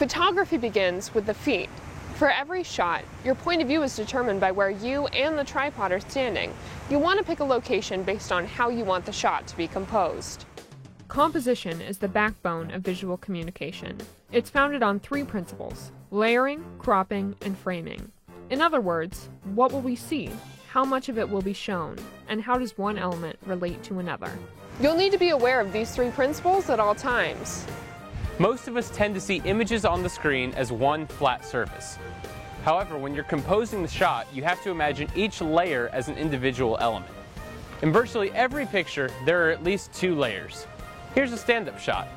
Photography begins with the feet. For every shot, your point of view is determined by where you and the tripod are standing. You want to pick a location based on how you want the shot to be composed. Composition is the backbone of visual communication. It's founded on 3 principles: layering, cropping, and framing. In other words, what will we see? How much of it will be shown? And how does one element relate to another? You'll need to be aware of these 3 principles at all times. Most of us tend to see images on the screen as one flat surface. However, when you're composing the shot, you have to imagine each layer as an individual element. In virtually every picture, there are at least 2 layers. Here's a stand-up shot.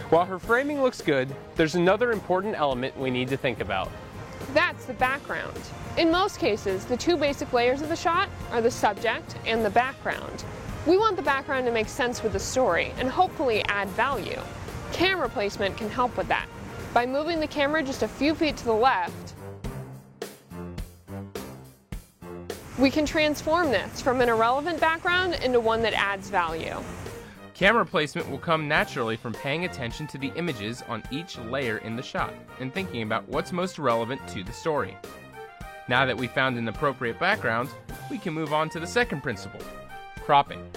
While her framing looks good, there's another important element we need to think about. That's the background. In most cases, the 2 basic layers of the shot are the subject and the background. We want the background to make sense with the story and hopefully add value. Camera placement can help with that. By moving the camera just a few feet to the left, we can transform this from an irrelevant background into one that adds value. Camera placement will come naturally from paying attention to the images on each layer in the shot and thinking about what's most relevant to the story. Now that we've found an appropriate background, we can move on to the second principle, cropping.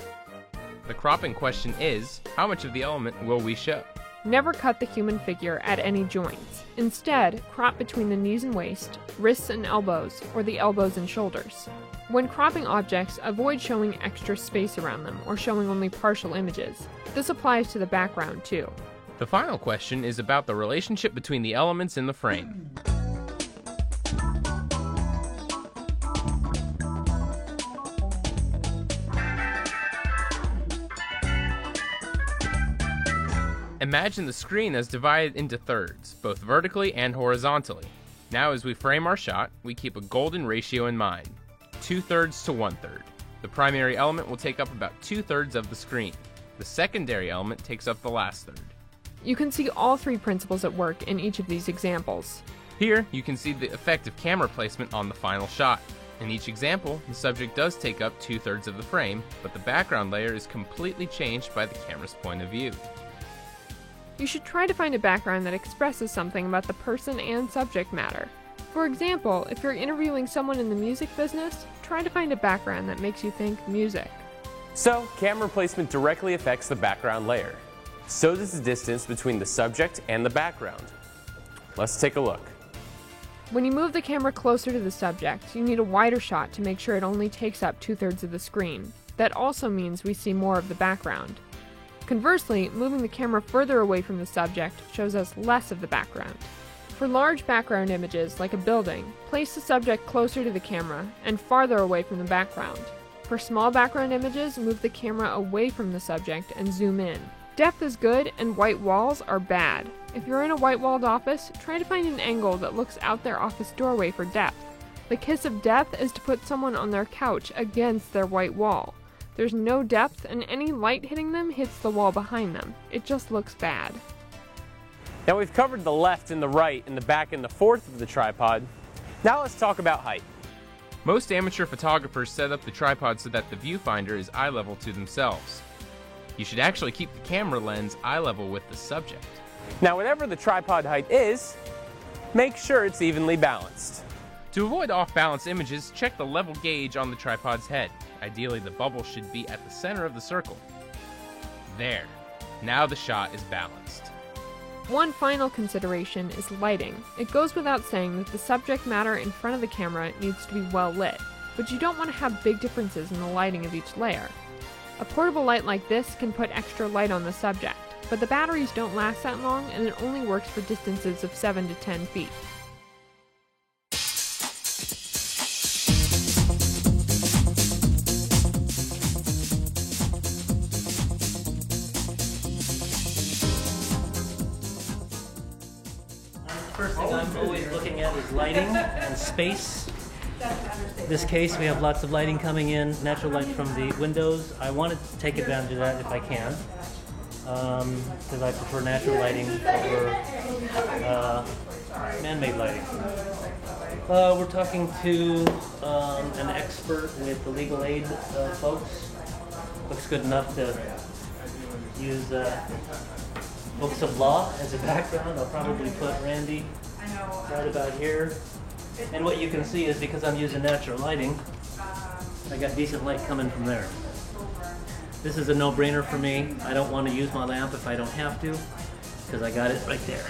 The cropping question is, how much of the element will we show? Never cut the human figure at any joints. Instead, crop between the knees and waist, wrists and elbows, or the elbows and shoulders. When cropping objects, avoid showing extra space around them or showing only partial images. This applies to the background too. The final question is about the relationship between the elements in the frame. Imagine the screen as divided into thirds, both vertically and horizontally. Now as we frame our shot, we keep a golden ratio in mind, 2/3 to 1/3. The primary element will take up about 2/3 of the screen. The secondary element takes up the last third. You can see all 3 principles at work in each of these examples. Here, you can see the effect of camera placement on the final shot. In each example, the subject does take up 2/3 of the frame, but the background layer is completely changed by the camera's point of view. You should try to find a background that expresses something about the person and subject matter. For example, if you're interviewing someone in the music business, try to find a background that makes you think music. So, camera placement directly affects the background layer. So does the distance between the subject and the background. Let's take a look. When you move the camera closer to the subject, you need a wider shot to make sure it only takes up 2/3 of the screen. That also means we see more of the background. Conversely, moving the camera further away from the subject shows us less of the background. For large background images, like a building, place the subject closer to the camera and farther away from the background. For small background images, move the camera away from the subject and zoom in. Depth is good and white walls are bad. If you're in a white-walled office, try to find an angle that looks out their office doorway for depth. The kiss of death is to put someone on their couch against their white wall. There's no depth, and any light hitting them hits the wall behind them. It just looks bad. Now we've covered the left and the right and the back and the forth of the tripod. Now let's talk about height. Most amateur photographers set up the tripod so that the viewfinder is eye level to themselves. You should actually keep the camera lens eye level with the subject. Now whatever the tripod height is, make sure it's evenly balanced. To avoid off-balance images, check the level gauge on the tripod's head. Ideally, the bubble should be at the center of the circle. There. Now the shot is balanced. One final consideration is lighting. It goes without saying that the subject matter in front of the camera needs to be well lit, but you don't want to have big differences in the lighting of each layer. A portable light like this can put extra light on the subject, but the batteries don't last that long and it only works for distances of 7 to 10 feet. First thing I'm always looking at is lighting and space. In this case, we have lots of lighting coming in, natural light from the windows. I want to take advantage of that if I can, because I prefer natural lighting over man-made lighting. We're talking to an expert with the legal aid folks. Looks good enough to use books of law as a background. I'll probably put Randy right about here. And what you can see is because I'm using natural lighting, I got decent light coming from there. This is a no-brainer for me. I don't want to use my lamp if I don't have to, because I got it right there.